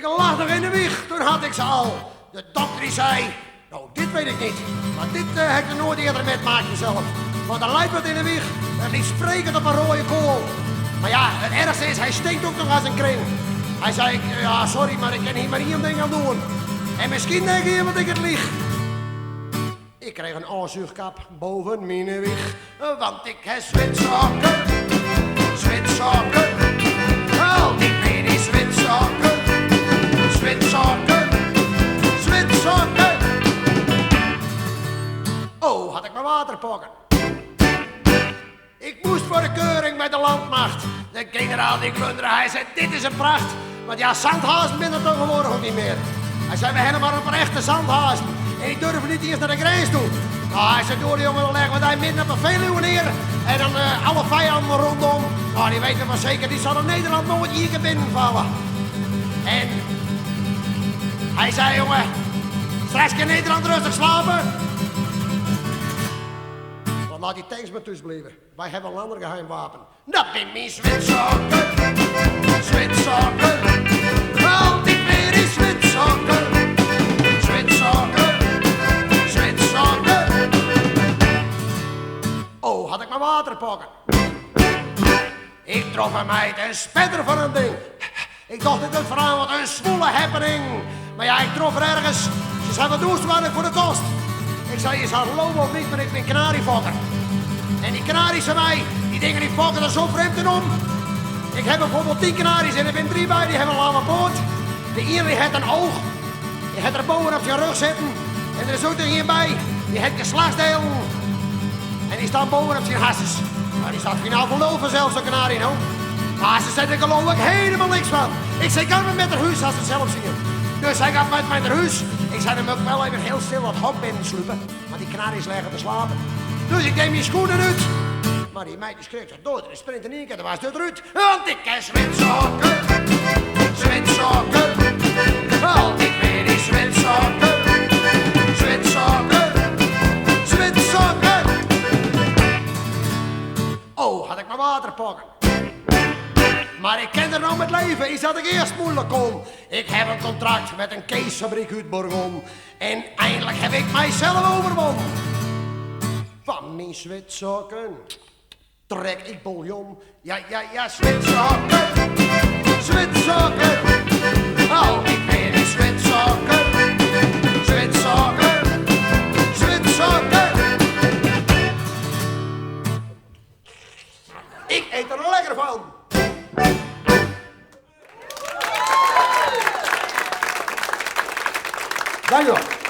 Ik lag nog in de wieg, toen had ik ze al. De dokter die zei, nou dit weet ik niet, maar dit heb ik er nooit eerder met, maak jezelf. Want er lijkt wat in de wieg, dat liet sprekend op een rode kool. Maar ja, het ergste is, hij stinkt ook nog als een kring. Hij zei, ja sorry, maar ik kan hier maar één ding aan doen. En misschien denk je dat ik het lieg. Ik kreeg een aanzuigkap boven mijn wieg, want ik heb zwitzakken, zwitzakken. Al die meer die zwitzakken, zwitzakken, zwitzakken. Oh, had ik mijn water pakken. Ik moest voor de keuring bij de landmacht. De generaal die glunderde, hij zei, dit is een pracht. Want ja, zandhazen binnen tegenwoordig ook niet meer. Hij zei, we hebben maar een echte zandhazen. En die durven niet eerst naar de grens toe. Nou, hij zei, door die jongen, dan leggen we daar midden op de Veluwe neer. En dan alle vijanden rondom. Nou, die weten maar zeker, die zal in Nederland nooit hier binnenvallen. En hij zei, jongen, straks kan Nederland rustig slapen. Want laat die tanks maar tussen blijven. Wij hebben een ander geheim wapen. Dat ben mijn zwitzakken, zwitzakken. Al die meer die zwitzakken, zwitzakken, zwitzakken. Oh, had ik mijn water pakken. Ik trof een meid, een spetter van een ding. Ik dacht dit het verhaal wat een zwoele happening. Maar ja, ik trof er ergens. Ze zei, wat doe je voor de kost? Ik zei, je zal geloven of niet, maar ik ben kanariefokker. En die kanaries van mij, die dingen die fokken er zo vreemd in om. Ik heb bijvoorbeeld 10 kanaries en er zijn 3 bij, die hebben een lange poot. De ene die heeft een oog. Die heeft er boven op zijn rug zitten. En er is ook er hierbij, die heeft geslachtsdelen. En die staan boven op zijn hasses. Maar die staat finaal voor lul vanzelf, zo'n kanarie nou. Maar ze zei, er geloof ik helemaal niks van. Ik zei, kan me met haar huis als ze het zelf zien. Dus hij gaat met mijn huis. Ik zei, dan moet ik wel even heel stil wat hok binnen sluipen. Maar die kanaries liggen te slapen. Dus ik neem mijn schoenen uit. Maar die meid die schreef zich dood en die sprint in één keer, dan was het eruit. Want ik heb zwitzakken, zwitzakken. Altijd weer die zwitzakken, zwitzakken, zwitzakken. Oh, had ik mijn water pakken. Maar ik ken er nou met leven, iets had ik eerst moeilijk kon. Ik heb een contract met een keesfabriek uit Bourgon. En eindelijk heb ik mijzelf overwonnen. Van mijn zwitzakken trek ik bouillon. Ja, zwitzakken, zwitzakken. Al die meer die zwitzakken, zwitzakken, zwitzakken. Ik eet er lekker van. Dank je wel.